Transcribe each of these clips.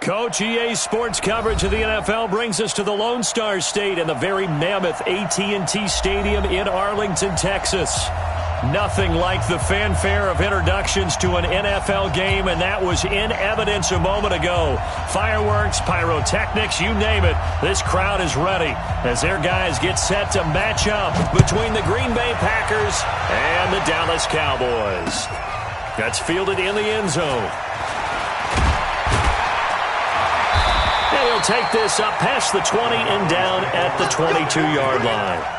Coach, EA Sports coverage of the NFL brings us to the Lone Star State and the very mammoth AT&T Stadium in Arlington, Texas. Nothing like the fanfare of introductions to an NFL game, and that was in evidence a moment ago. Fireworks, pyrotechnics, you name it. This crowd is ready as their guys get set to match up between the Green Bay Packers and the Dallas Cowboys. That's fielded in the end zone. And he'll take this up past the 20 and down at the 22-yard line.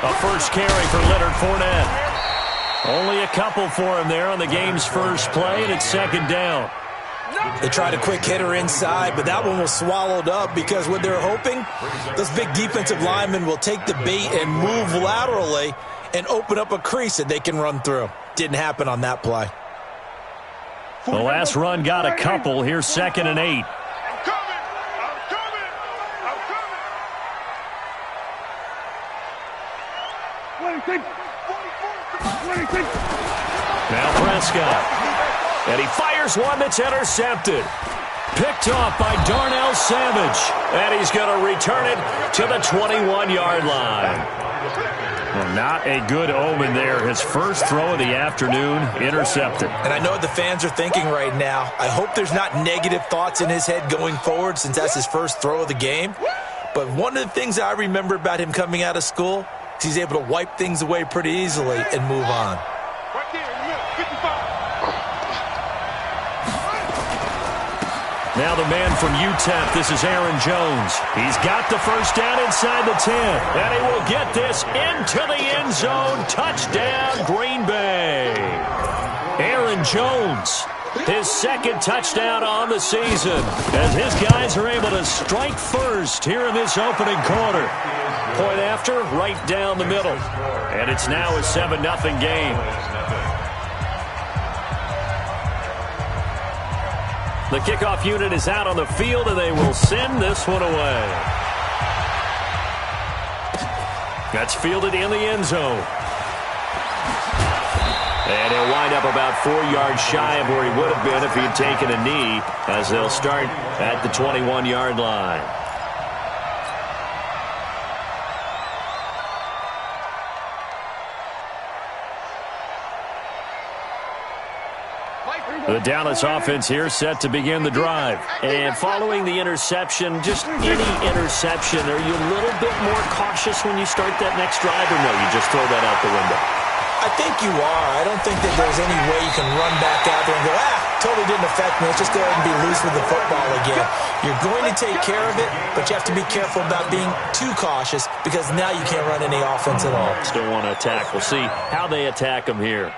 A first carry for Leonard Fournette. Only a couple for him there on the game's first play, and it's second down. They tried a quick hitter inside, but that one was swallowed up because what they're hoping, those big defensive linemen will take the bait and move laterally and open up a crease that they can run through. Didn't happen on that play. The last run got a couple. Here's 2nd and 8. Now Prescott. And he fires one that's intercepted. Picked off by Darnell Savage. And he's going to return it to the 21-yard line. Well, not a good omen there. His first throw of the afternoon intercepted. And I know what the fans are thinking right now. I hope there's not negative thoughts in his head going forward since that's his first throw of the game. But one of the things I remember about him coming out of school is he's able to wipe things away pretty easily and move on. Now the man from UTEP, this is Aaron Jones. He's got the first down inside the 10, and he will get this into the end zone. Touchdown, Green Bay. Aaron Jones, his second touchdown on the season, as his guys are able to strike first here in this opening quarter. Point after, right down the middle. And it's now a 7-0 game. The kickoff unit is out on the field, and they will send this one away. That's fielded in the end zone. And he'll wind up about 4 yards shy of where he would have been if he had taken a knee, as they'll start at the 21-yard line. The Dallas offense here set to begin the drive. And following the interception, just any interception, are you a little bit more cautious when you start that next drive, or no, you just throw that out the window? I think you are. I don't think that there's any way you can run back out there and go, totally didn't affect me. Let's just go ahead and be loose with the football again. You're going to take care of it, but you have to be careful about being too cautious because now you can't run any offense at all. Still want to attack. We'll see how they attack them here.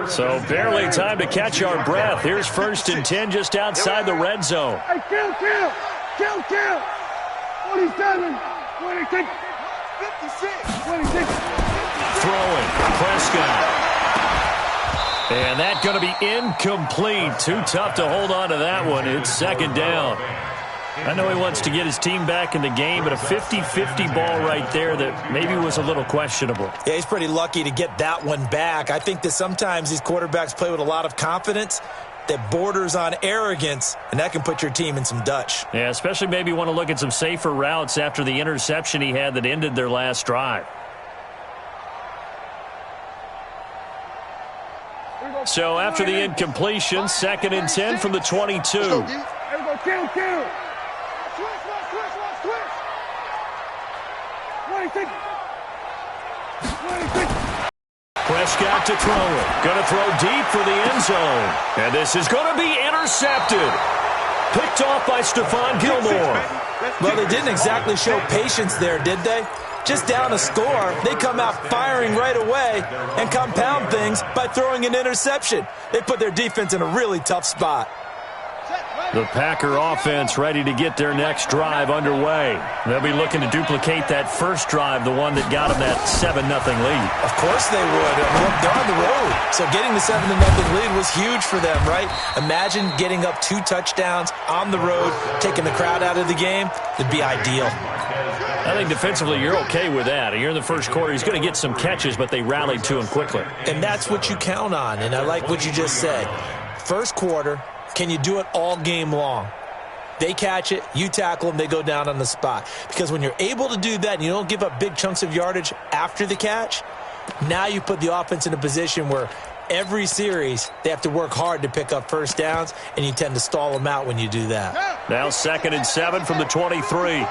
So barely time to catch our breath. Here's 1st and 10 just outside the red zone. Hey, kill. 47, 26, 56. Throwing, Prescott. And that's going to be incomplete. Too tough to hold on to that one. It's 2nd down. I know he wants to get his team back in the game, but a 50-50 ball right there that maybe was a little questionable. Yeah, he's pretty lucky to get that one back. I think that sometimes these quarterbacks play with a lot of confidence that borders on arrogance, and that can put your team in some Dutch. Yeah, especially maybe want to look at some safer routes after the interception he had that ended their last drive. So after the incompletion, 2nd and 10 from the 22. Kill. Prescott to throw it. Going to throw deep for the end zone. And this is going to be intercepted. Picked off by Stephon Gilmore. Well, they didn't exactly show patience there, did they? Just down a score, they come out firing right away and compound things by throwing an interception. They put their defense in a really tough spot. The Packer offense ready to get their next drive underway. They'll be looking to duplicate that first drive, the one that got them that 7-0 lead. Of course they would. They're on the road, so getting the 7-0 lead was huge for them, right? Imagine getting up 2 touchdowns on the road, taking the crowd out of the game. It'd be ideal. I think defensively you're okay with that. You're in the first quarter. He's going to get some catches, but they rallied to him quickly. And that's what you count on, and I like what you just said. First quarter, can you do it all game long? They catch it, you tackle them, they go down on the spot. Because when you're able to do that and you don't give up big chunks of yardage after the catch, now you put the offense in a position where every series they have to work hard to pick up first downs, and you tend to stall them out when you do that. Now 2nd and 7 from the 23.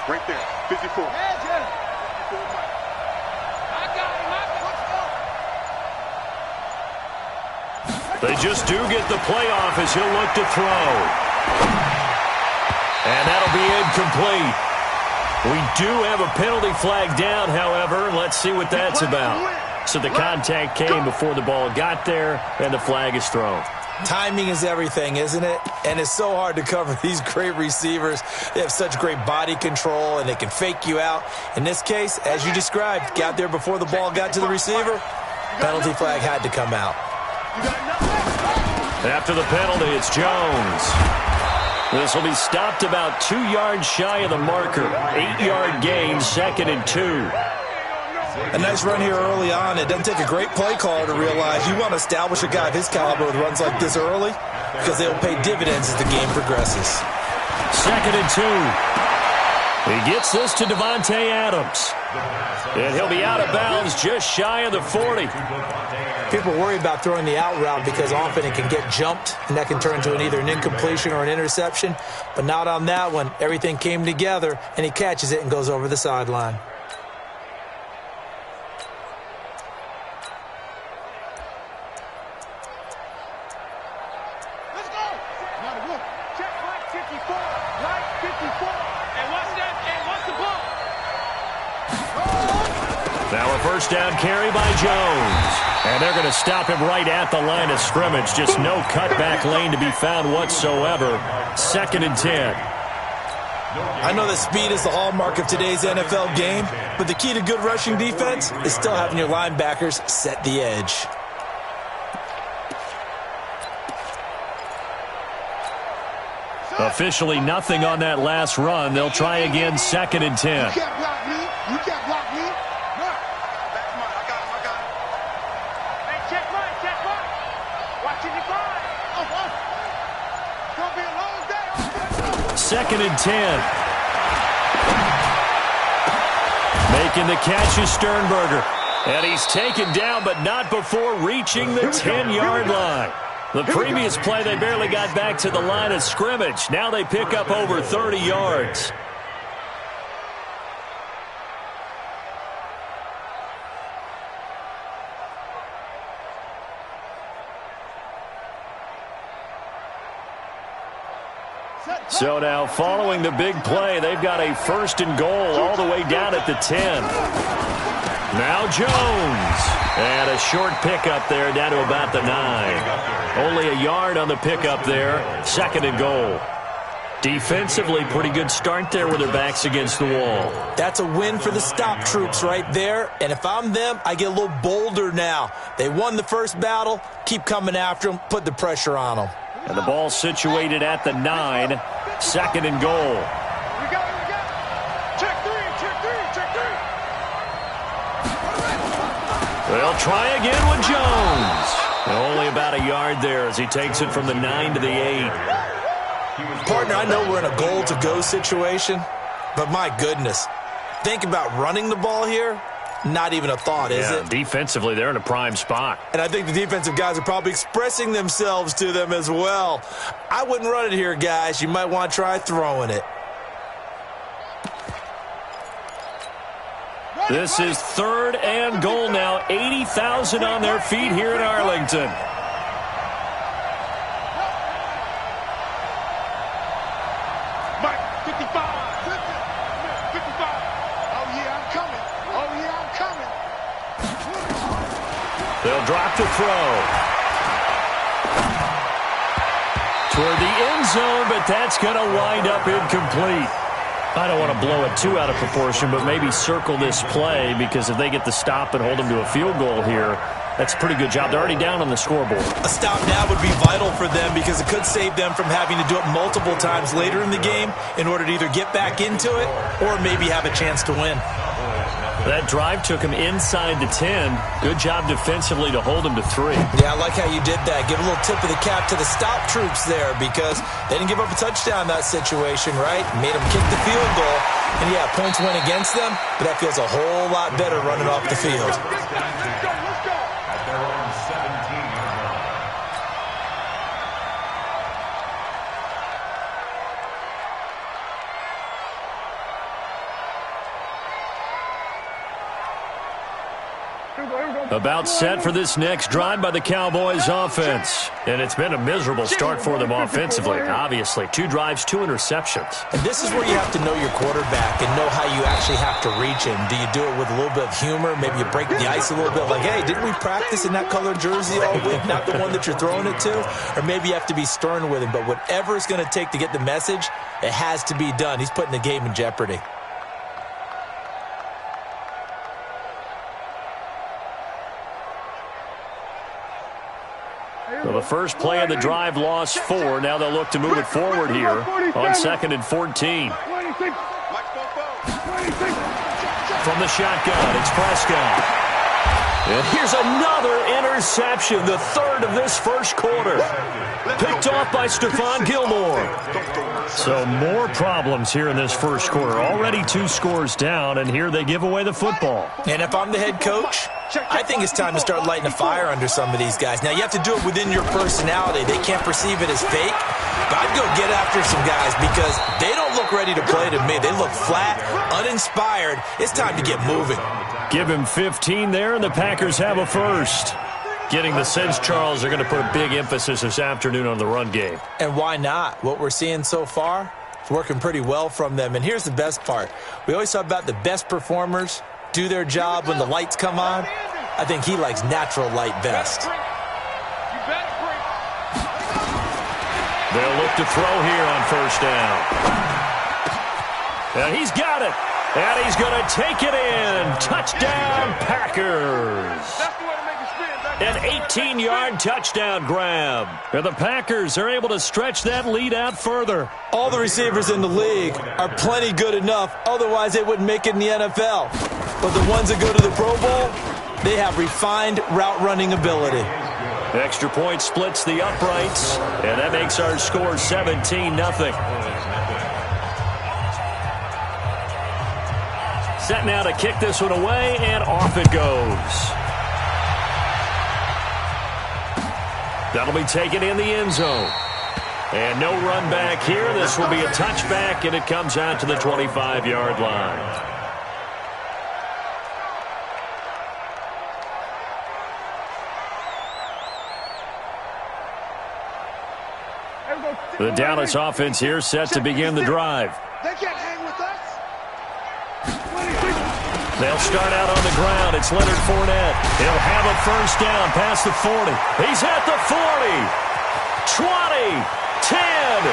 Right there, 54. They just do get the playoff as he'll look to throw. And that'll be incomplete. We do have a penalty flag down, however. Let's see what that's about. So the contact came before the ball got there, and the flag is thrown. Timing is everything, isn't it? And it's so hard to cover these great receivers. They have such great body control, and they can fake you out. In this case, as you described, got there before the ball got to the receiver. Penalty flag had to come out. After the penalty, it's Jones. This will be stopped about 2 yards shy of the marker. 8-yard gain, 2nd and 2. A nice run here early on. It doesn't take a great play caller to realize you want to establish a guy of his caliber with runs like this early because they'll pay dividends as the game progresses. 2nd and 2. He gets this to Devontae Adams. And he'll be out of bounds just shy of the 40. People worry about throwing the out route because often it can get jumped, and that can turn into either an incompletion or an interception. But not on that one. Everything came together, and he catches it and goes over the sideline. Let's go. Check right 54. Right 54. And what's that? And what's the ball? Now a first down carry by Jones. And they're going to stop him right at the line of scrimmage. Just no cutback lane to be found whatsoever. 2nd and 10. I know that speed is the hallmark of today's NFL game, but the key to good rushing defense is still having your linebackers set the edge. Officially nothing on that last run. They'll try again 2nd and 10. You can't block me. You can't block me. No. That's mine. I got him. Hey, check right. Watching the guard. It's going to be a long day. 2nd and 10. Making the catch is Sternberger. And he's taken down, but not before reaching the 10-yard line. The previous play, they barely got back to the line of scrimmage. Now they pick up over 30 yards. So now following the big play, they've got a 1st and goal all the way down at the 10. Now Jones. And a short pickup there down to about the 9. Only a yard on the pickup there. 2nd and goal. Defensively, pretty good start there with their backs against the wall. That's a win for the stop troops right there. And if I'm them, I get a little bolder now. They won the first battle. Keep coming after them. Put the pressure on them. And the ball situated at the 9. 2nd and goal. We got it. Check three. They'll try again with Jones. Only about a yard there as he takes it from the 9 to the 8. Partner, I know we're in a goal-to-go situation, but my goodness, think about running the ball here. Not even a thought, is it? Defensively, they're in a prime spot. And I think the defensive guys are probably expressing themselves to them as well. I wouldn't run it here, guys. You might want to try throwing it. This is 3rd and goal now. 80,000 on their feet here in Arlington. Mike, 55. 55. Oh, yeah, I'm coming. They'll drop the throw. Toward the end zone, but that's going to wind up incomplete. I don't want to blow it too out of proportion, but maybe circle this play, because if they get the stop and hold them to a field goal here, that's a pretty good job. They're already down on the scoreboard. A stop now would be vital for them, because it could save them from having to do it multiple times later in the game in order to either get back into it or maybe have a chance to win. That drive took him inside the 10. Good job defensively to hold him to 3. Yeah, I like how you did that. Give a little tip of the cap to the stop troops there, because they didn't give up a touchdown in that situation, right? Made them kick the field goal. And, yeah, points went against them, but that feels a whole lot better running off the field. About set for this next drive by the Cowboys offense. And it's been a miserable start for them offensively, obviously. 2 drives, 2 interceptions. And this is where you have to know your quarterback and know how you actually have to reach him. Do you do it with a little bit of humor? Maybe you break the ice a little bit, like, hey, didn't we practice in that colored jersey all week, not the one that you're throwing it to? Or maybe you have to be stern with him. But whatever it's going to take to get the message, it has to be done. He's putting the game in jeopardy. So the first play of the drive lost 4. Now they'll look to move it forward here on 2nd and 14. From the shotgun, it's Prescott. And here's another interception, the 3rd of this first quarter. Picked off by Stephon Gilmore. So more problems here in this first quarter. Already 2 scores down, and here they give away the football. And if I'm the head coach, I think it's time to start lighting a fire under some of these guys. Now, you have to do it within your personality. They can't perceive it as fake. But I'd go get after some guys, because they don't look ready to play to me. They look flat, uninspired. It's time to get moving. Give him 15 there, and the Packers have a first. Getting the sense, Charles, they're going to put a big emphasis this afternoon on the run game. And why not? What we're seeing so far is working pretty well from them. And here's the best part. We always talk about the best performers do their job when the lights come on. I think he likes natural light best. They'll look to throw here on first down. And he's got it. And he's going to take it in. Touchdown, Packers. An 18-yard touchdown grab. And the Packers are able to stretch that lead out further. All the receivers in the league are plenty good enough. Otherwise, they wouldn't make it in the NFL. But the ones that go to the Pro Bowl, they have refined route running ability. Extra point splits the uprights. And that makes our score 17-0. Set now to kick this one away, and off it goes. That'll be taken in the end zone. And no run back here. This will be a touchback, and it comes out to the 25-yard line. The Dallas offense here set to begin the drive. They can't hang with us. They'll start out on the ground. It's Leonard Fournette. He'll have a first down past the 40. He's at the 40. 20. 10.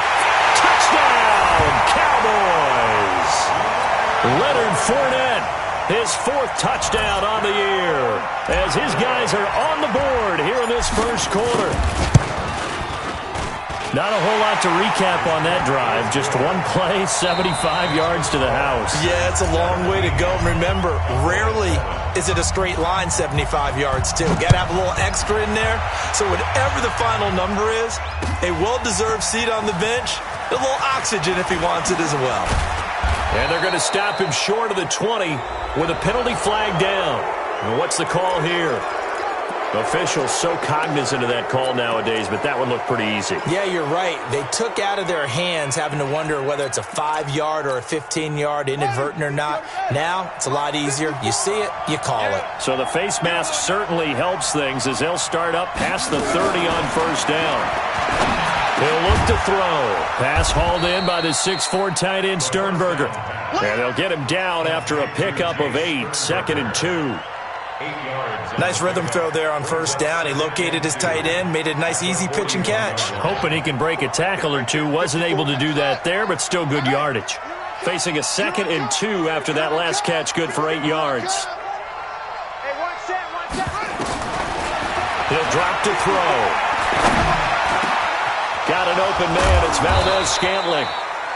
Touchdown, Cowboys. Leonard Fournette, his 4th touchdown on the year, as his guys are on the board here in this first quarter. Not a whole lot to recap on that drive. Just one play, 75 yards to the house. Yeah, it's a long way to go. Remember, rarely is it a straight line 75 yards, too. Got to have a little extra in there. So whatever the final number is, a well-deserved seat on the bench, a little oxygen if he wants it as well. And they're going to stop him short of the 20 with a penalty flag down. And what's the call here? Officials so cognizant of that call nowadays, but that one looked pretty easy. Yeah, you're right. They took out of their hands having to wonder whether it's a 5-yard or a 15-yard, inadvertent or not. Now, it's a lot easier. You see it, you call it. So the face mask certainly helps things as they'll start up past the 30 on first down. He'll look to throw. Pass hauled in by the 6'4" tight end Sternberger. And they'll get him down after a pickup of 8, 2nd and 2. Nice rhythm throw there on first down. He located his tight end, made a nice easy pitch and catch. Hoping he can break a tackle or two. Wasn't able to do that there, but still good yardage. Facing a 2nd and 2 after that last catch, good for 8 yards. He'll drop to throw. Got an open man. It's Valdez-Scantling.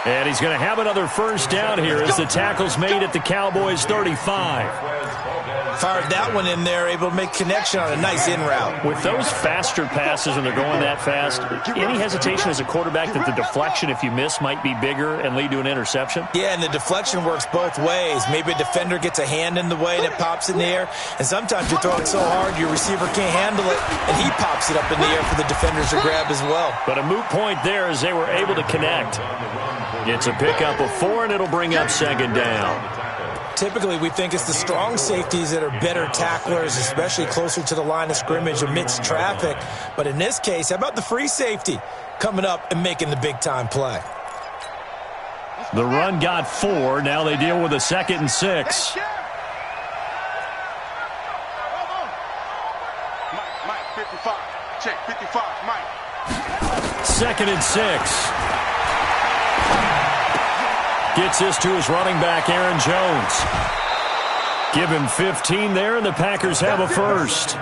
And he's going to have another first down here as the tackle's made at the Cowboys' 35. Fired that one in there, able to make connection on a nice in route. With those faster passes when they're going that fast, any hesitation as a quarterback that the deflection, if you miss, might be bigger and lead to an interception? Yeah, and the deflection works both ways. Maybe a defender gets a hand in the way and it pops in the air, and sometimes you throw it so hard your receiver can't handle it, and he pops it up in the air for the defenders to grab as well. But a moot point there as they were able to connect. It's a pickup of 4, and it'll bring up 2nd down. Typically, we think it's the strong safeties that are better tacklers, especially closer to the line of scrimmage amidst traffic. But in this case, how about the free safety coming up and making the big-time play? The run got 4. Now they deal with a 2nd and 6. Mike, 55. Check, 55, Mike. 2nd and 6. Gets this to his running back, Aaron Jones. Give him 15 there, and the Packers have a first.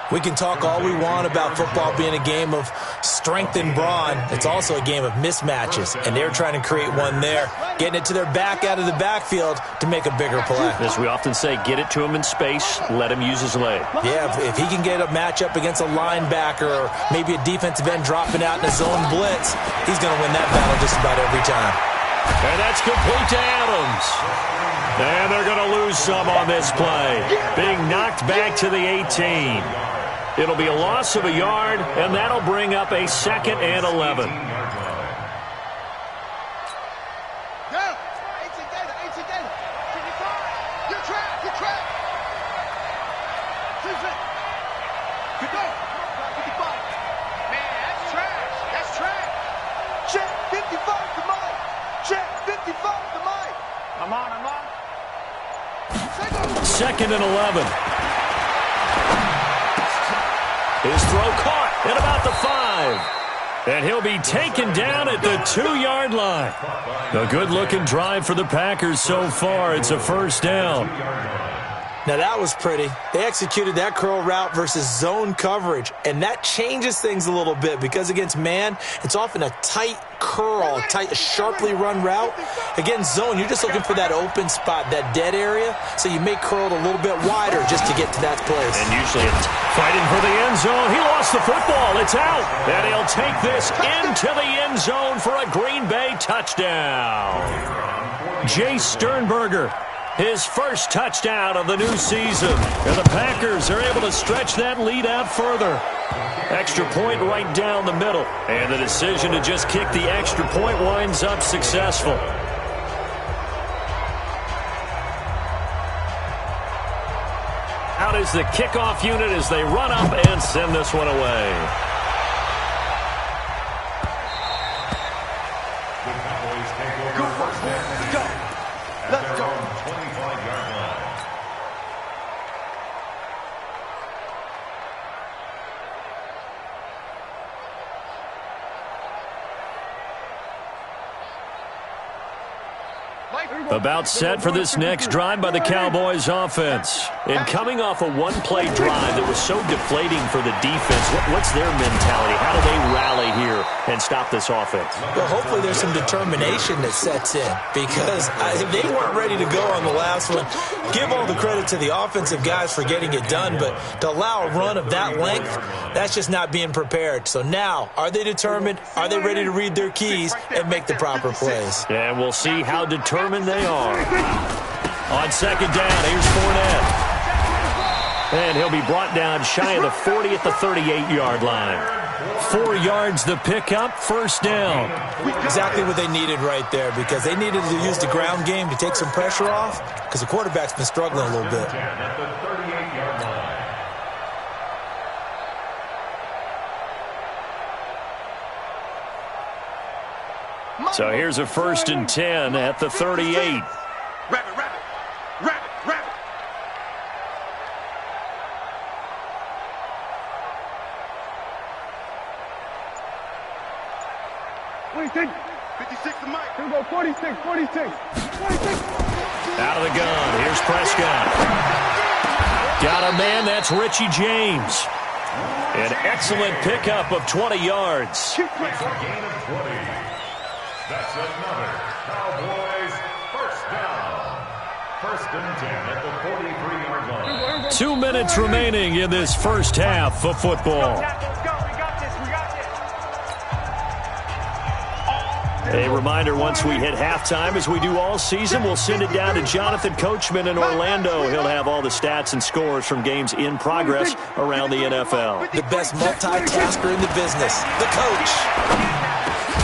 We can talk all we want about football being a game of strength and brawn. It's also a game of mismatches, and they're trying to create one there, getting it to their back out of the backfield to make a bigger play. As we often say, get it to him in space, let him use his leg. Yeah, if he can get a matchup against a linebacker or maybe a defensive end dropping out in a zone blitz, he's going to win that battle just about every time. And that's complete to Adams. And they're going to lose some on this play. Being knocked back to the 18. It'll be a loss of a yard, and that'll bring up a 2nd and 11. Second and 11. His throw caught at about the 5. And he'll be taken down at the 2-yard line. A good-looking drive for the Packers so far. It's a first down. Now, that was pretty. They executed that curl route versus zone coverage, and that changes things a little bit because against man, it's often a tight curl, tight, sharply run route. Against zone, you're just looking for that open spot, that dead area, so you may curl it a little bit wider just to get to that place. And usually it's fighting for the end zone. He lost the football. It's out. And he'll take this into the end zone for a Green Bay touchdown. Jay Sternberger. His first touchdown of the new season. And the Packers are able to stretch that lead out further. Extra point right down the middle. And the decision to just kick the extra point winds up successful. Out is the kickoff unit as they run up and send this one away. Let's go. About set for this next drive by the Cowboys offense. And coming off a one-play drive that was so deflating for the defense, what's their mentality? How do they rally here and stop this offense? Well, hopefully there's some determination that sets in because they weren't ready to go on the last one. Give all the credit to the offensive guys for getting it done, but to allow a run of that length, that's just not being prepared. So now, are they determined? Are they ready to read their keys and make the proper plays? And we'll see how determined they are. On second down, here's Fournette. And he'll be brought down shy of the 40 at the 38-yard line. 4 yards the pickup, first down. Exactly what they needed right there because they needed to use the ground game to take some pressure off because the quarterback's been struggling a little bit. So here's a 1st and 10 at the 38. Rabbit. 46. 56 to Mike. Here we go, 46, 46. 46. Out of the gun. Here's Prescott. Got a man. That's Richie James. An excellent pickup of 20 yards. It's a gain of 20. That's another Cowboys first down. First and 10 at the 43-yard line. 2 minutes remaining in this first half of football. Let's go. We got this. We got this. A reminder, once we hit halftime, as we do all season, we'll send it down to Jonathan Coachman in Orlando. He'll have all the stats and scores from games in progress around the NFL. The best multitasker in the business, the coach.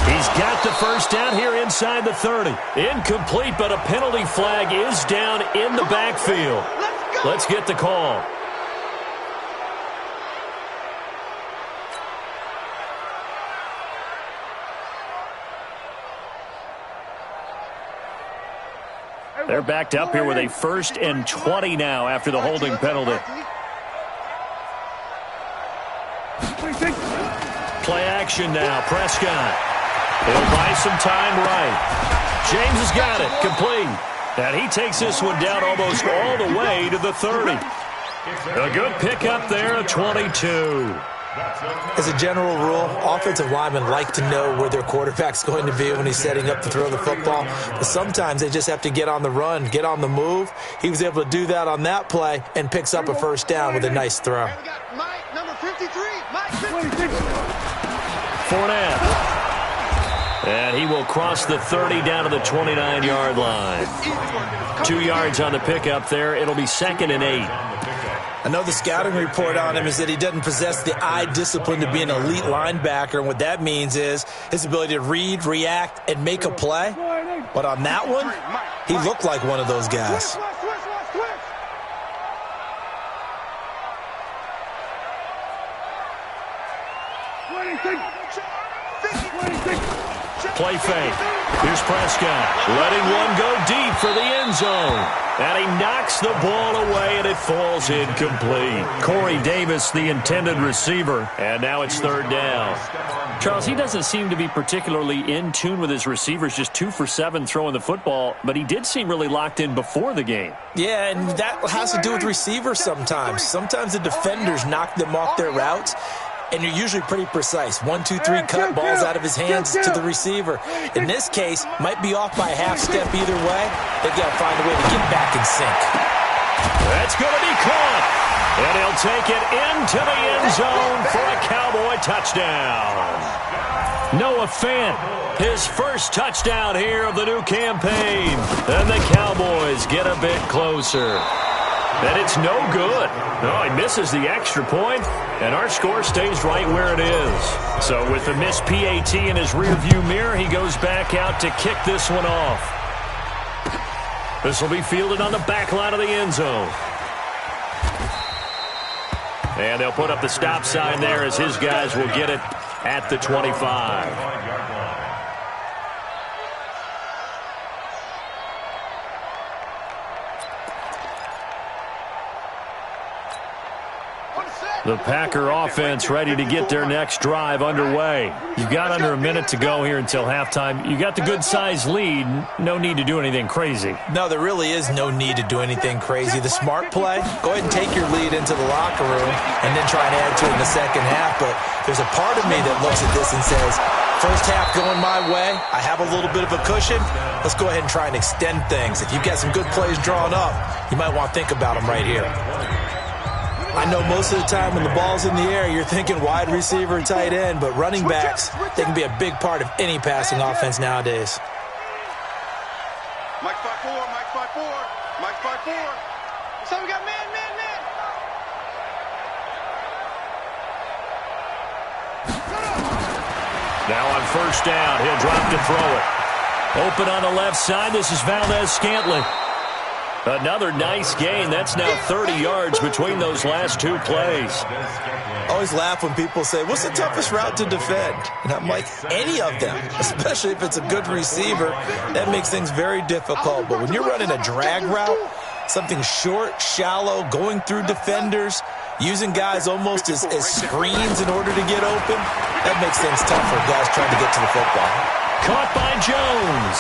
He's got the first down here inside the 30. Incomplete, but a penalty flag is down in the backfield. Let's get the call. They're backed up here with a 1st and 20 now after the holding penalty. Play action now. Prescott. He'll buy some time right. James has got it. Complete. And he takes this one down almost all the way to the 30. A good pickup there, a 22. As a general rule, offensive linemen like to know where their quarterback's going to be when he's setting up to throw the football. But sometimes they just have to get on the run, get on the move. He was able to do that on that play and picks up a first down with a nice throw. We got Mike, number 53. Mike, 56. Fournette. And he will cross the 30 down to the 29-yard line. 2 yards on the pickup there. It'll be 2nd and 8. I know the scouting report on him is that he doesn't possess the eye discipline to be an elite linebacker, and what that means is his ability to read, react, and make a play. But on that one, he looked like one of those guys. Play fake. Here's Prescott. Letting one go deep for the end zone. And he knocks the ball away, and it falls incomplete. Corey Davis, the intended receiver. And now it's 3rd down. Charles, he doesn't seem to be particularly in tune with his receivers, just 2 for 7 throwing the football, but he did seem really locked in before the game. Yeah, and that has to do with receivers sometimes. Sometimes the defenders knock them off their routes, and you're usually pretty precise. 1, 2, 3 cut balls out of his hands to the receiver. In this case, might be off by a half step either way. They've got to find a way to get back in sync. That's going to be caught. And he'll take it into the end zone for a Cowboy touchdown. Noah Fant, his first touchdown here of the new campaign. And the Cowboys get a bit closer. And it's no good. No, he misses the extra point, and our score stays right where it is. So with the missed PAT in his rearview mirror, he goes back out to kick this one off. This will be fielded on the back line of the end zone. And they'll put up the stop sign there as his guys will get it at the 25. The Packer offense ready to get their next drive underway. You've got under a minute to go here until halftime. You got the good-sized lead. No need to do anything crazy. No, there really is no need to do anything crazy. The smart play, go ahead and take your lead into the locker room and then try and add to it in the second half. But there's a part of me that looks at this and says, first half going my way, I have a little bit of a cushion. Let's go ahead and try and extend things. If you've got some good plays drawn up, you might want to think about them right here. I know most of the time when the ball's in the air, you're thinking wide receiver, tight end, but running backs, they can be a big part of any passing offense nowadays. Mike 5-4, Mike 5-4, Mike 5-4. So we got man. Now on first down, he'll drop to throw it. Open on the left side, this is Valdez-Scantling. Another nice gain. That's now 30 yards between those last 2 plays. I always laugh when people say, what's the toughest route to defend? And I'm like, any of them, especially if it's a good receiver. That makes things very difficult. But when you're running a drag route, something short, shallow, going through defenders, using guys almost as screens in order to get open, that makes things tough for guys trying to get to the football. Caught by Jones.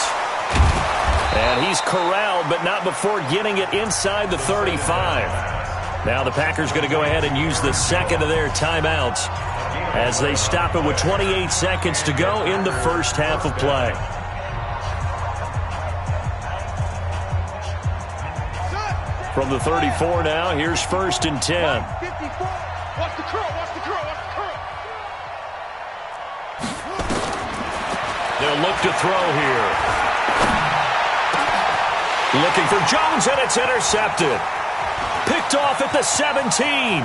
And he's corralled, but not before getting it inside the 35. Now the Packers going to go ahead and use the second of their timeouts as they stop it with 28 seconds to go in the first half of play. From the 34 now, here's 1st and 10. Watch the curl, watch the curl, watch the curl. They'll look to throw here. Looking for Jones, and it's intercepted. Picked off at the 17. And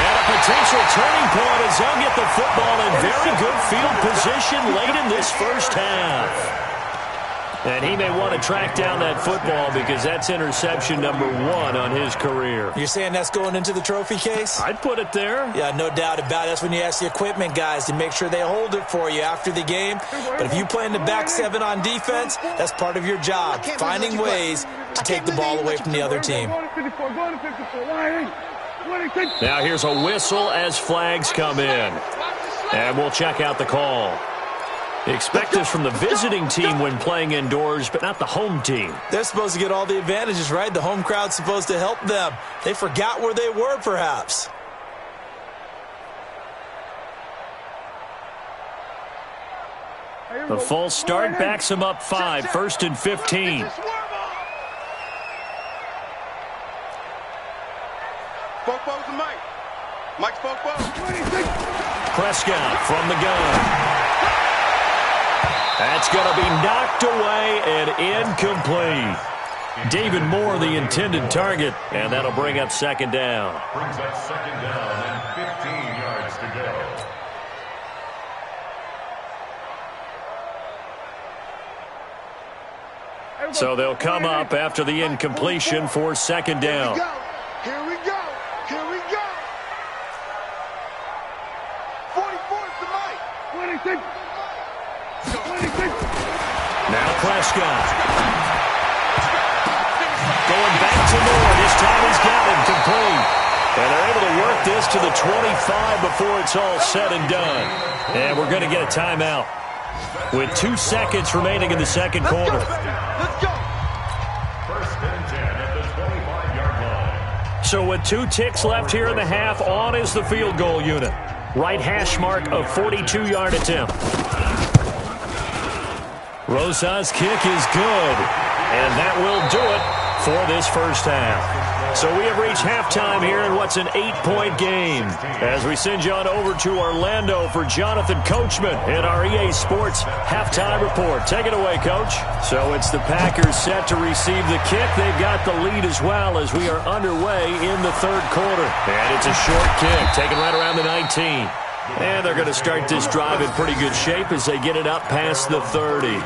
a potential turning point as they'll get the football in very good field position late in this first half. And he may want to track down that football because that's interception number 1 on his career. You're saying that's going into the trophy case? I'd put it there. Yeah, no doubt about it. That's when you ask the equipment guys to make sure they hold it for you after the game. But if you play in the back 7 on defense, that's part of your job, finding ways to take the ball away from the other team. Now here's a whistle as flags come in. And we'll check out the call. Expect this from the visiting team when playing indoors, but not the home team. They're supposed to get all the advantages, right? The home crowd's supposed to help them. They forgot where they were, perhaps. The false start backs him up 5, 1st and 15. Spoke to Mike. Mike spoke. Prescott from the gun. That's going to be knocked away and incomplete. David Moore, the intended target, and that'll bring up 2nd down. Brings up 2nd down and 15 yards to go. So they'll come up after the incompletion for 2nd down. Here we go. 44 to Mike. 26. Now Prescott. Going back to Moore. This time he's got him complete. And they're able to work this to the 25 before it's all said and done. And we're going to get a timeout with 2 seconds remaining in the second quarter. Let's go. 1st and 10 at the 25-yard line. So with 2 ticks left here in the half, on is the field goal unit. Right hash mark of 42-yard attempt. Rosa's kick is good, and that will do it for this first half. So we have reached halftime here in what's an 8-point game as we send you on over to Orlando for Jonathan Coachman in our EA Sports halftime report. Take it away, Coach. So it's the Packers set to receive the kick. They've got the lead as well as we are underway in the third quarter. And it's a short kick, taken right around the 19. And they're going to start this drive in pretty good shape as they get it up past the 30.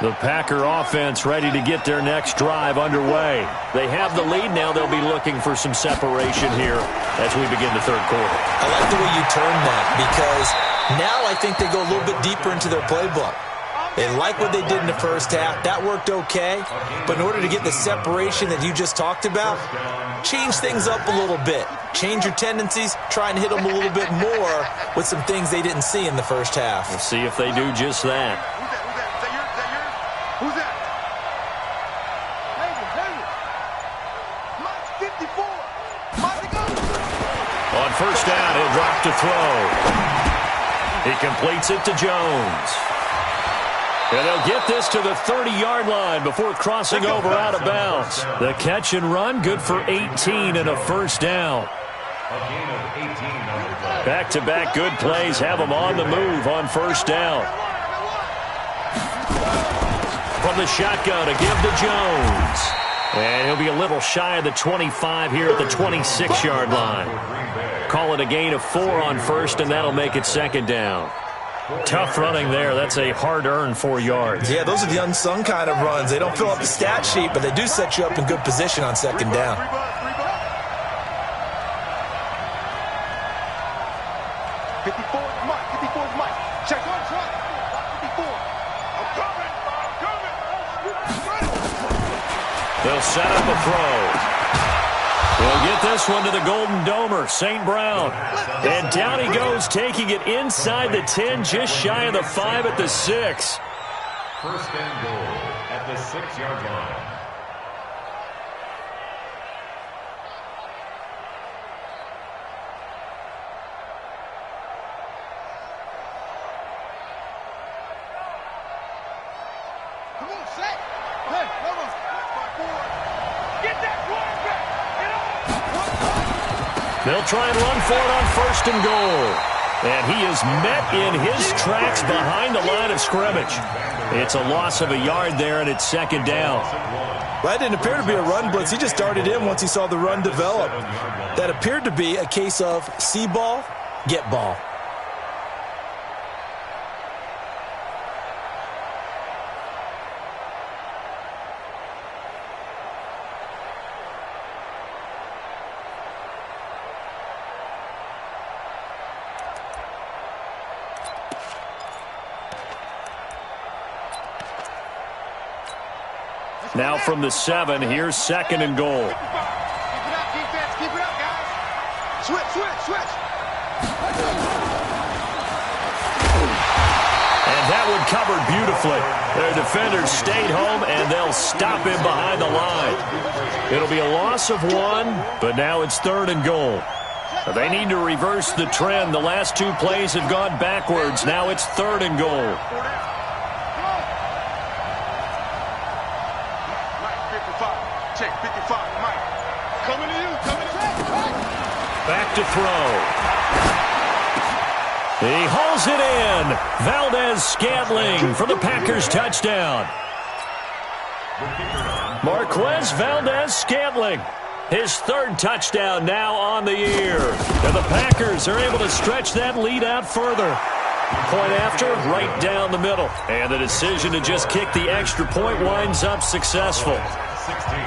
The Packer offense ready to get their next drive underway. They have the lead now. They'll be looking for some separation here as we begin the third quarter. I like the way you turned that because now I think they go a little bit deeper into their playbook. They like what they did in the first half. That worked okay. But in order to get the separation that you just talked about, change things up a little bit. Change your tendencies. Try and hit them a little bit more with some things they didn't see in the first half. We'll see if they do just that. Who's that? Hager. Mike's 54. Mike goes. On first down, he'll drop to throw. He completes it to Jones. And they'll get this to the 30-yard line before crossing over out of bounds. The catch and run, good for 18 and a first down. Back-to-back good plays have them on the move on first down. From the shotgun to give to Jones. And he'll be a little shy of the 25 here at the 26-yard line. Call it a gain of 4 on first, and that'll make it second down. Tough running there. That's a hard-earned 4 yards. Yeah, those are the unsung kind of runs. They don't fill up the stat sheet, but they do set you up in good position on second down. 54 is Mike. 54 is Mike. Check on track. 54. I'm coming. They'll set up a throw. He'll get this one to the Golden Domer, St. Brown. And down he goes, taking it inside the 10, just shy of the 5 at the 6. First and goal at the 6-yard line. Come on, set. Hey, come on. Get that quarterback. They'll try and run for it on first and goal. And he is met in his tracks behind the line of scrimmage. It's a loss of a yard there, and it's second down. That didn't appear to be a run blitz. He just darted in once he saw the run develop. That appeared to be a case of see ball, get ball. Now from the 7, here's second and goal. Keep it up, defense. Keep it up, guys. Switch. And that one covered beautifully. Their defenders stayed home, and they'll stop him behind the line. It'll be a loss of 1, but now it's third and goal. They need to reverse the trend. The last 2 plays have gone backwards. Now it's third and goal. Check 55, Mike. Coming to you. Back to throw. He hauls it in. Valdez-Scantling for the Packers touchdown. Marquez Valdez-Scantling. His third touchdown now on the year. And the Packers are able to stretch that lead out further. Point after, right down the middle. And the decision to just kick the extra point winds up successful. 16.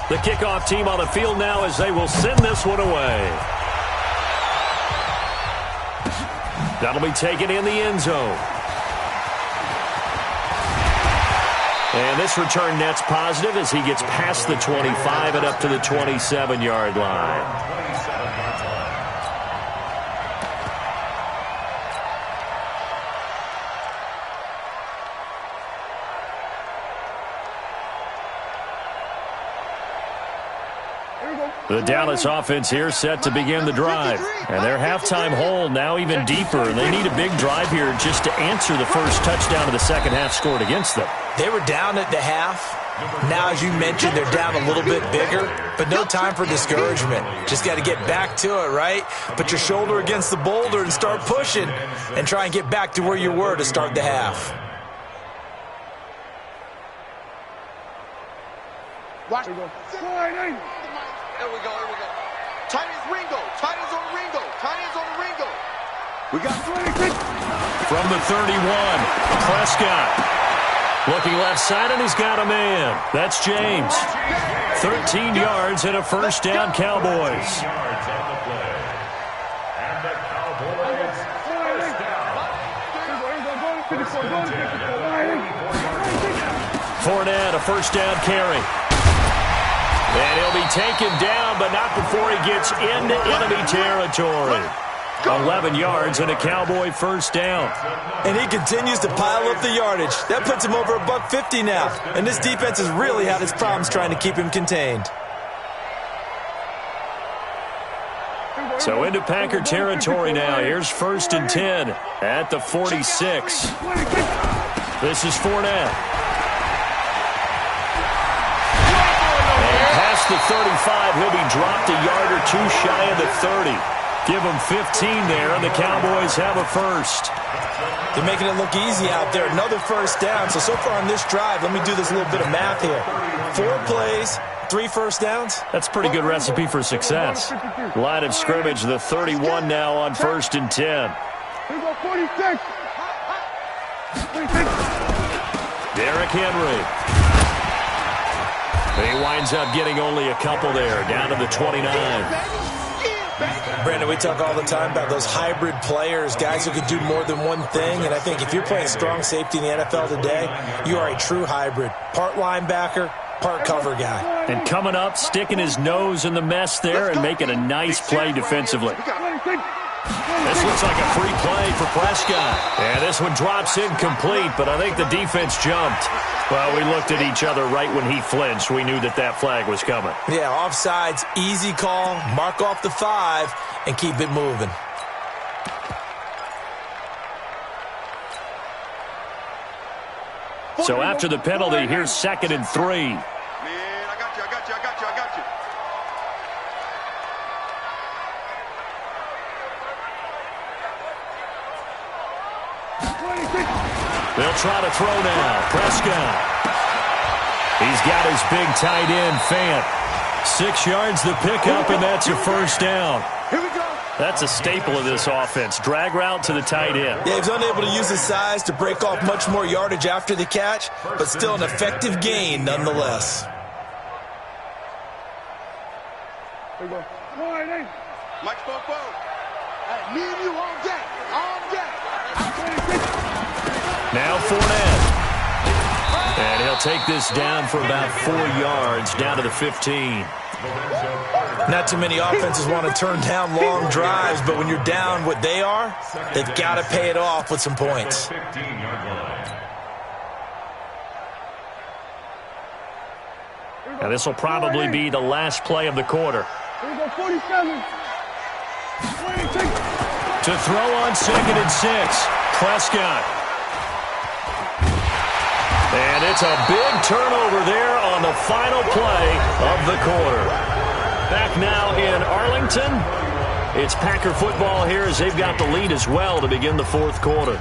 The kickoff team on the field now as they will send this one away. That'll be taken in the end zone. And this return net's positive as he gets past the 25 and up to the 27-yard line. The Dallas offense here set to begin the drive. And their halftime hole now even deeper. They need a big drive here just to answer the first touchdown of the second half scored against them. They were down at the half. Now, as you mentioned, they're down a little bit bigger, but no time for discouragement. Just got to get back to it, right? Put your shoulder against the boulder and start pushing and try and get back to where you were to start the half. Watch. There we go. Tight ends Ringo. Tight ends on Ringo. We got 26. From the 31, Prescott. Looking left side, and he's got a man. That's James. 13 yards and a first down, Cowboys. Fournette, a first down carry. And he'll be taken down, but not before he gets into enemy territory. 11 yards and a Cowboy first down. And he continues to pile up the yardage. That puts him over $150 now. And this defense has really had its problems trying to keep him contained. So into Packer territory now. Here's first and 10 at the 46. This is Fournette. Past the 35, he'll be dropped a yard or two shy of the 30. Give him 15 there, and the Cowboys have a first. They're making it look easy out there. Another first down. So far on this drive, let me do this little bit of math here. 4 plays, 3 first downs. That's a pretty good recipe for success. Line of scrimmage, the 31 now on first and 10. Here we go, 46. Derrick Henry. He winds up getting only a couple there, down to the 29. Brandon, we talk all the time about those hybrid players, guys who can do more than one thing. And I think if you're playing strong safety in the NFL today, you are a true hybrid. Part linebacker, part cover guy. And coming up, sticking his nose in the mess there and making a nice play defensively. This looks like a free play for Prescott. And this one drops incomplete, but I think the defense jumped. Well, we looked at each other right when he flinched. We knew that that flag was coming. Yeah, offsides, easy call, mark off the 5, and keep it moving. So after the penalty, here's 2nd and 3. Man, I got you. They'll try to throw now. Prescott. He's got his big tight end, Fant. 6 yards the pickup, and that's a first down. Here we go. That's a staple of this offense. Drag route to the tight end. Yeah, he's unable to use his size to break off much more yardage after the catch, but still an effective gain nonetheless. Here we go. Mike Popo. Me and you on deck. On deck. Now Fournette. And he'll take this down for about 4 yards, down to the 15. Not too many offenses want to turn down long drives, but when you're down what they are, they've got to pay it off with some points. Now this will probably be the last play of the quarter. Here we go, 47. To throw on 2nd and 6. Prescott. And it's a big turnover there on the final play of the quarter. Back now in Arlington. It's Packer football here as they've got the lead as well to begin the 4th quarter.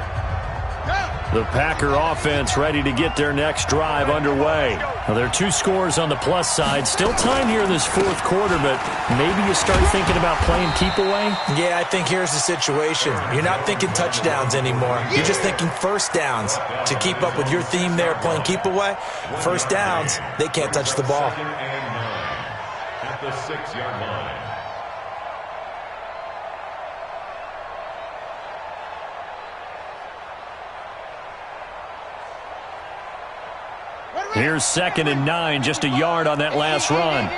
The Packer offense ready to get their next drive underway. Now, there are 2 scores on the plus side. Still time here in this 4th quarter, but maybe you start thinking about playing keep away? Yeah, I think here's the situation. You're not thinking touchdowns anymore. You're just thinking first downs. To keep up with your theme there, playing keep away, first downs, they can't touch the ball. At the 6-yard line. Here's 2nd and 9, just a yard on that last run.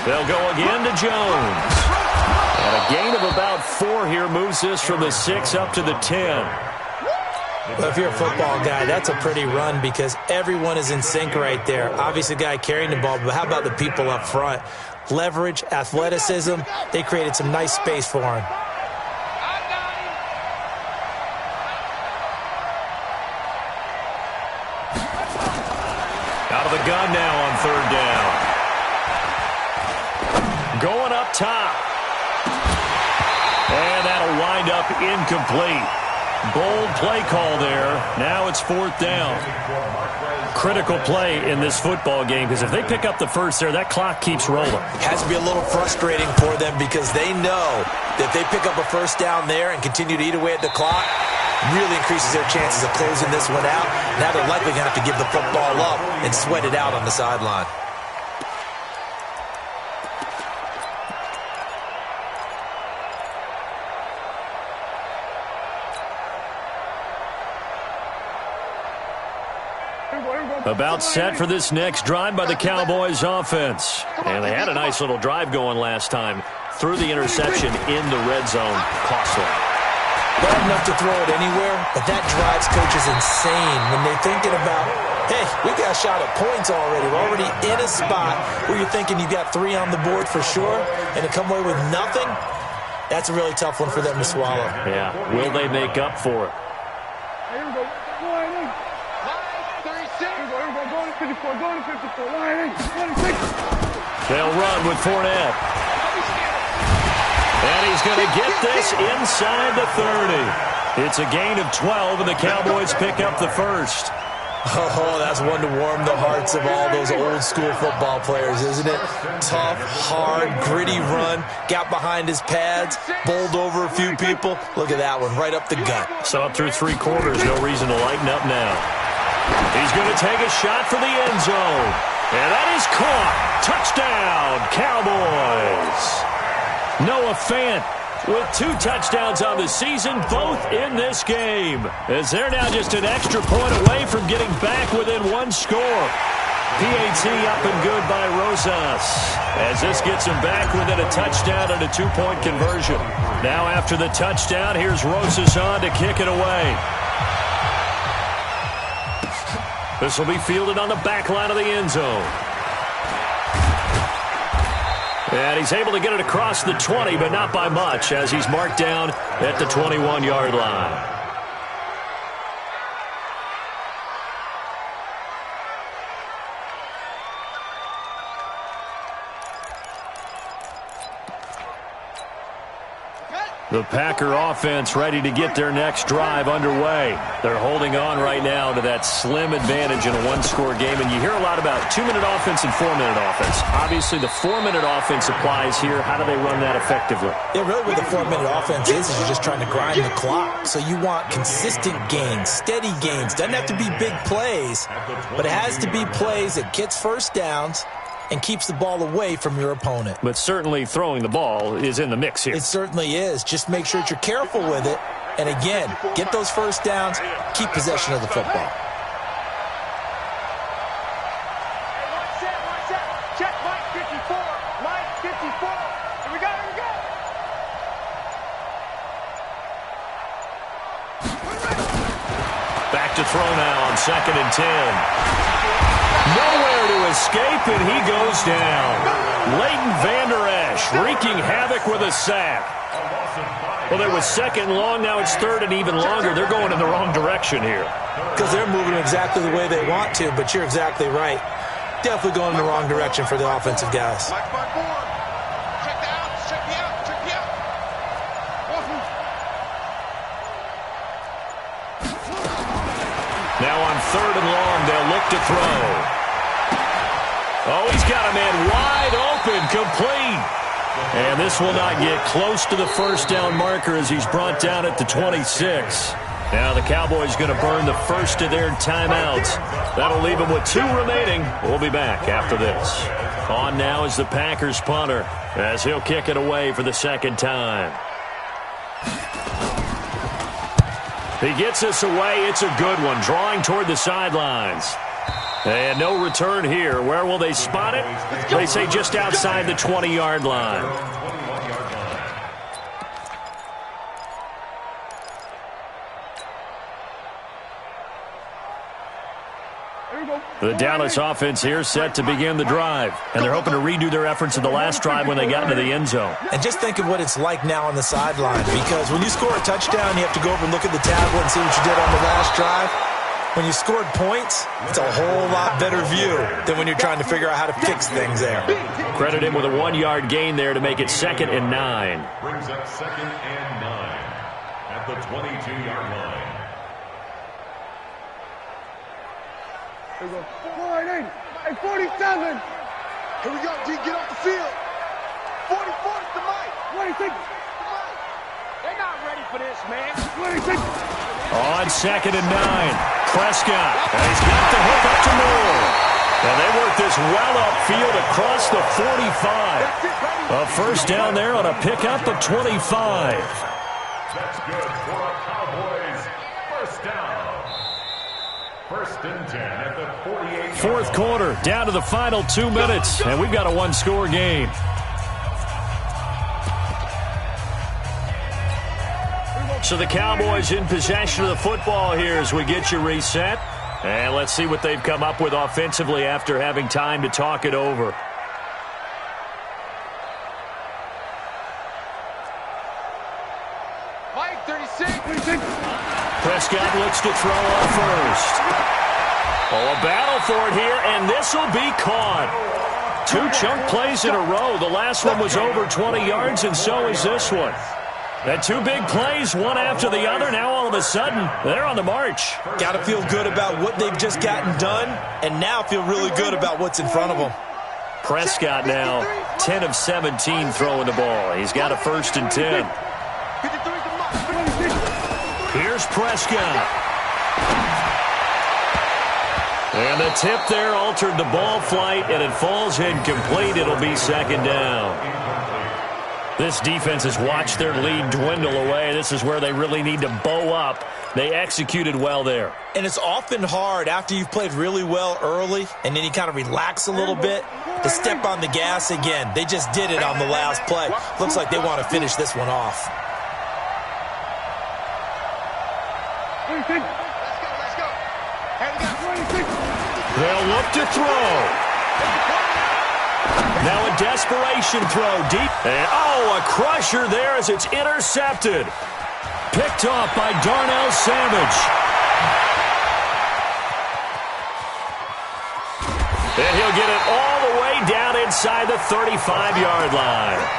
They'll go again to Jones. And a gain of about 4 here moves this from the 6 up to the 10. Well, if you're a football guy, that's a pretty run because everyone is in sync right there. Obviously, the guy carrying the ball, but how about the people up front? Leverage, athleticism, they created some nice space for him. Out of the gun now on 3rd down. Going up top. And that'll wind up incomplete. Bold play call there. Now it's 4th down. Critical play in this football game because if they pick up the first there, that clock keeps rolling. Has to be a little frustrating for them because they know that if they pick up a first down there and continue to eat away at the clock, really increases their chances of closing this one out. Now they're likely going to have to give the football up and sweat it out on the sideline. About set for this next drive by the Cowboys offense. And they had a nice little drive going last time. Threw the interception in the red zone. Costly. Bad enough to throw it anywhere, but that drives coaches insane when they're thinking about, hey, we got a shot at points already. We're already in a spot where you're thinking you got 3 on the board for sure, and to come away with nothing, that's a really tough one for them to swallow. Yeah, will they make up for it? Here we go. They'll run with Fournette. And he's going to get this inside the 30. It's a gain of 12, and the Cowboys pick up the first. Oh, that's one to warm the hearts of all those old-school football players, isn't it? Tough, hard, gritty run, got behind his pads, bowled over a few people. Look at that one, right up the gut. So up through 3 quarters, no reason to lighten up now. He's going to take a shot for the end zone. And that is caught. Touchdown, Cowboys. Noah Fant with 2 touchdowns on the season, both in this game, as they're now just an extra point away from getting back within 1 score. PAT up and good by Rosas, as this gets him back within a touchdown and a 2-point conversion. Now after the touchdown, here's Rosas on to kick it away. This will be fielded on the back line of the end zone. And he's able to get it across the 20, but not by much, as he's marked down at the 21-yard line. The Packer offense ready to get their next drive underway. They're holding on right now to that slim advantage in a 1-score game. And you hear a lot about 2-minute offense and 4-minute offense. Obviously, the 4-minute offense applies here. How do they run that effectively? Yeah, really what the 4-minute offense is you're just trying to grind the clock. So you want consistent gains, steady gains. Doesn't have to be big plays, but it has to be plays that gets first downs and keeps the ball away from your opponent. But certainly throwing the ball is in the mix here. It certainly is. Just make sure that you're careful with it. And again, get those first downs, keep possession of the football. Hey, one set. Check Mike 54. Mike 54. Here we go. Back to throw now on 2nd and 10. Nowhere to escape, and he goes down. Leighton Vander Esch wreaking havoc with a sack. Well, there was 2nd and long. Now it's 3rd and even longer. They're going in the wrong direction here. Because they're moving exactly the way they want to, but you're exactly right. Definitely going in the wrong direction for the offensive guys. Check the outs. Check the out. Now on 3rd and long, they'll look to throw. Oh, he's got a man wide open, complete. And this will not get close to the first down marker as he's brought down at the 26. Now the Cowboys going to burn the first of their timeouts. That'll leave them with 2 remaining. We'll be back after this. On now is the Packers punter, as he'll kick it away for the 2nd time. He gets this away. It's a good one, drawing toward the sidelines. And no return here. Where will they spot it? They say just outside the 20-yard line. The Dallas offense here set to begin the drive. And they're hoping to redo their efforts in the last drive when they got into the end zone. And just think of what it's like now on the sideline. Because when you score a touchdown, you have to go over and look at the tablet and see what you did on the last drive. When you scored points, it's a whole lot better view than when you're trying to figure out how to fix things there. Credit him with a 1-yard gain there to make it 2nd and 9. Brings up 2nd and 9 at the 22-yard line. Here we go. 480. Hey, 47. Here we go, G. Get off the field. 44 is the mic. 26. They're not ready for this, man. 26. On 2nd and 9. Prescott. And he's got the hook up to Moore. And they work this well upfield across the 45. A first down there on a pickup of 25. That's good for a Cowboys first down. 1st and 10 at the 48. 4th quarter, down to the final 2 minutes. And we've got a 1-score game. So the Cowboys in possession of the football here as we get you reset. And let's see what they've come up with offensively after having time to talk it over. Mike 36. Prescott looks to throw on first. Oh, a battle for it here, and this will be caught. 2 chunk plays in a row. The last one was over 20 yards, and so is this one. And 2 big plays, one after the other. Now all of a sudden, they're on the march. Got to feel good about what they've just gotten done, and now feel really good about what's in front of them. Prescott now 10 of 17 throwing the ball. He's got a 1st and 10. Here's Prescott. And the tip there altered the ball flight, and it falls incomplete. It'll be second down. This defense has watched their lead dwindle away. This is where they really need to bow up. They executed well there. And it's often hard after you've played really well early and then you kind of relax a little bit to step on the gas again. They just did it on the last play. Looks like they want to finish this one off. They'll look to throw. Now a desperation throw deep. And, oh, a crusher there as it's intercepted. Picked off by Darnell Savage. And he'll get it all the way down inside the 35-yard line.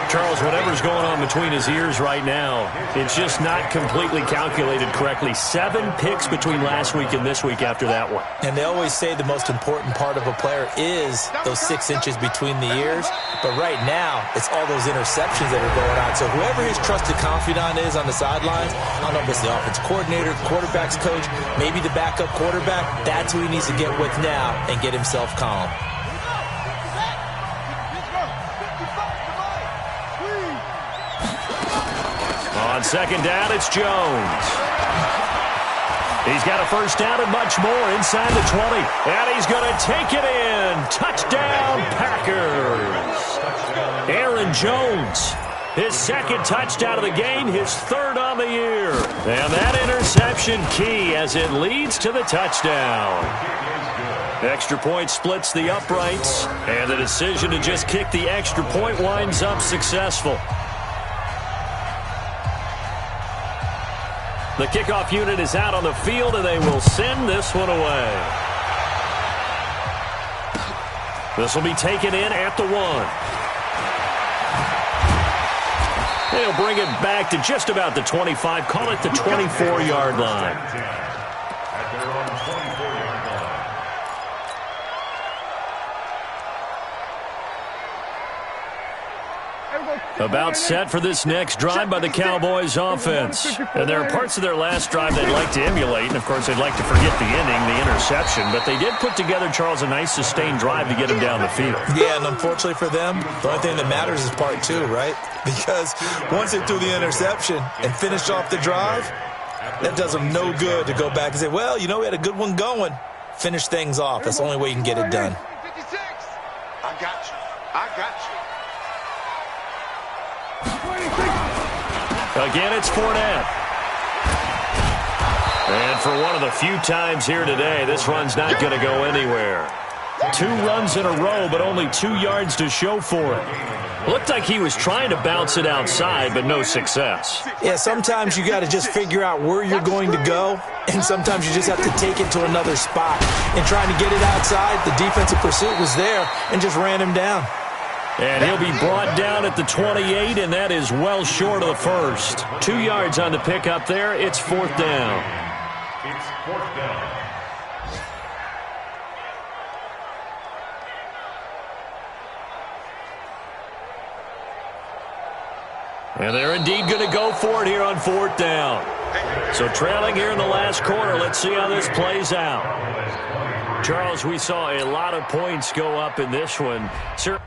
Charles, whatever's going on between his ears right now, it's just not completely calculated correctly. 7 picks between last week and this week after that one. And they always say the most important part of a player is those 6 inches between the ears. But right now, it's all those interceptions that are going on. So whoever his trusted confidant is on the sidelines, I don't know if it's the offensive coordinator, the quarterback's coach, maybe the backup quarterback, that's who he needs to get with now and get himself calm. On second down, it's Jones. He's got a first down and much more inside the 20. And he's going to take it in. Touchdown, Packers. Aaron Jones, his second touchdown of the game, his third on the year. And that interception key as it leads to the touchdown. Extra point splits the uprights. And the decision to just kick the extra point winds up successful. The kickoff unit is out on the field, and they will send this one away. This will be taken in at the 1. They'll bring it back to just about the 25, call it the 24-yard line. At their own 24-yard line. About set for this next drive by the Cowboys offense. And there are parts of their last drive they'd like to emulate, and of course they'd like to forget the ending, the interception, but they did put together, Charles, a nice sustained drive to get him down the field. Yeah, and unfortunately for them, the only thing that matters is part 2, right? Because once they threw the interception and finished off the drive, that does them no good to go back and say, well, you know, we had a good one going. Finish things off. That's the only way you can get it done. I got you. I got you. Again, it's Fournette. And for one of the few times here today, this run's not going to go anywhere. 2 runs in a row, but only 2 yards to show for it. Looked like he was trying to bounce it outside, but no success. Yeah, sometimes you got to just figure out where you're going to go, and sometimes you just have to take it to another spot. And trying to get it outside, the defensive pursuit was there and just ran him down. And he'll be brought down at the 28, and that is well short of the first. 2 yards on the pickup there. It's 4th down. It's 4th down. And they're indeed going to go for it here on 4th down. So trailing here in the last quarter. Let's see how this plays out. Charles, we saw a lot of points go up in this one. Sir.